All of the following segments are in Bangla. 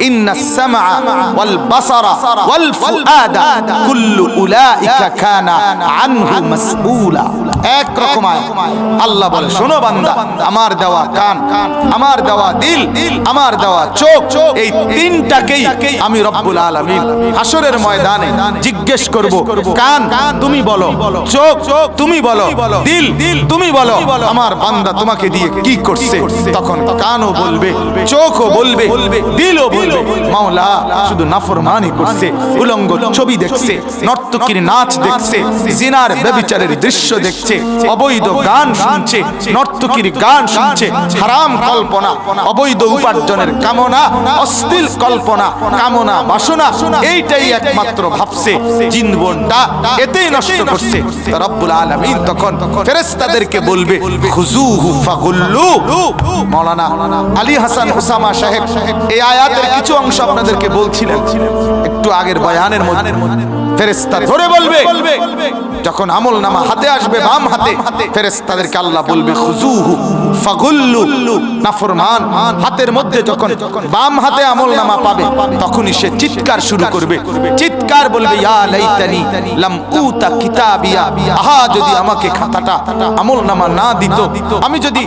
ইন্নাস সামআ ওয়াল বাসারা ওয়াল ফুআদা কুল্লু উলাইকা কানা আনহু মাসউলা। এক রকম আল্লাহ বলে, শোনো বান্দা, আমার দেওয়া কান, আমার দেওয়া দিল, আমার দেওয়া চোখ, এই তিনটাকেই আমি রব্বুল আলামিন হাসরের ময়দানে জিজ্ঞেস করব। কান তুমি বলো, চোখ তুমি বলো, দিল তুমি বলো, আমার বান্দা তোমাকে দিয়ে কি করছে? তখন কানও বলবে, চোখও বলবে, দিলও বলবে, মাওলা শুধু নাফরমানি করছে, উলঙ্গ ছবি দেখছে, নর্তকীর নাচ দেখছে, জিনার ব্যভিচারের দৃশ্য দেখছে, অবৈধ গান শুনছে, নর্তকীর গান শুনছে, হারাম কল্পনা, অবৈধ উপার্জনের কামনা, অশ্লীল কল্পনা, কামনা, বাসনা, এইটাই একমাত্র ভাবছে, জীবনটা এতেই নষ্ট করছে। রব্বুল আলামিন তখন ফেরেশতাদেরকে বলবে, খুযুহু ফাগুল্লু। মাওলানা আলী হাসান ওসামা সাহেব এই আয়াতের কিছু অংশ আপনাদেরকে বলছিলেন একটু আগের বয়ানের মধ্যে। ফেরেশতা ধরে বলবে, যখন আমল নামা হাতে আসবে বাম হাতে, ফেরেশতাদেরকে আল্লাহ বলবে, খুযুহু ফাগুল্লু। নাফরমান হাতের মধ্যে যখন বাম হাতে আমল নামা পাবে, তখনই সে চিৎকার শুরু করবে, চিৎকার বলবে, ইয়া লাইতানি লাম উতা কিতাবিয়া। আহা, যদি আমাকে খাতাটা আমল নামা না দিত, আমি যদি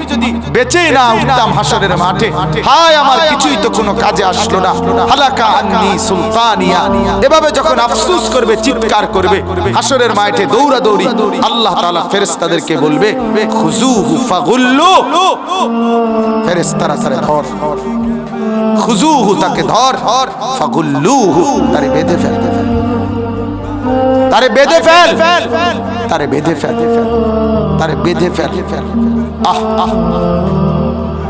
বেঁচে না উঠতাম হাসরের মাঠে, হায় আমার কিছুই তো কোনো কাজে আসলো না, হালাকা আন্নি সুলতানিয়া। এভাবে যখন আফসোস করবে, চিৎকার করবে, হাসরের মাঠে দৌড়াদৌড়ি, আল্লাহ তাআলা ফেরেশতাদেরকে বলবে, খুযুহু ফাগুল্লু। ফেরেশতারা তারে ধর, খুযুহু তাকে ধর, ফাগুল্লুহু তারে বেঁধে ফেল, তারে বেঁধে ফেল, তারে বেঁধে ফেল, তারে বেঁধে ফেল। আহ আহ,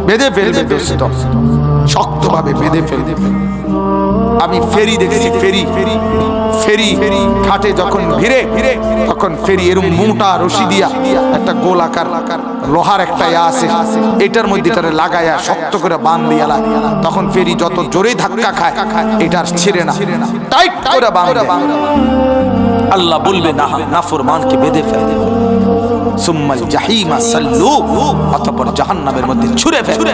বেঁধে ফেলবে দোস্ত, শক্তভাবে বেঁধে ফেলবে। আমি ফেরি দেখছি, ফেরি ঘাটে যখন ভিড়ে, তখন ফেরি এরকম মোটা রশি দিয়া একটা গোলাকার লোহার একটা আছে, এটার মধ্যে এটারে লাগায়া শক্ত করে বাঁধ দিয়া লাগে, তখন ফেরি যত জোরেই ধাক্কা খায় এটার ছিঁড়ে না, টাইট করে বাঁধে। আল্লাহ বলবে, না, নাফরমানকে বেঁধে ফেলে, সুম্মাল জাহিমা সাল্লু, অতঃপর জাহান্নামের মধ্যে ছুঁড়ে ফেলে,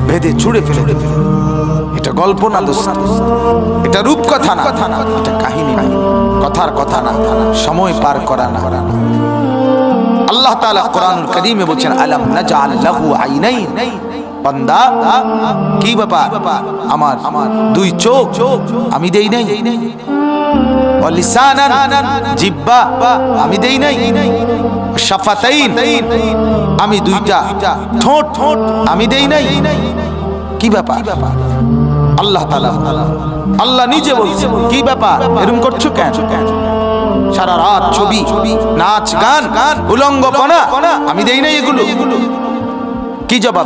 বেঁধে ছুঁড়ে ফেলে। এটা গল্প না দোস্ত, এটা রূপকথা না, এটা কাহিনী না, কথার কথা না, সময় পার করা না। আল্লাহ তাআলা কোরআনুল কারীমে বলেন, আলাম নাজআল লাহু আইনাইন। বান্দা, কি ব্যাপার, আমার দুই চোখ আমি দেই নাই? ওয়া লিসানান, জিহ্বা আমি দেই নাই? শাফাতাইন, আমি দুইটা ঠোঁট আমি দেই নাই? কি ব্যাপার? আল্লাহ তাআলা, আল্লাহ নিজে বলছেন, কি ব্যাপার, এরকম করছো কেন? সারা রাত ছবি, নাচ, গান, উলঙ্গপনা, আমি দেই নাই এগুলো? কি জবাব?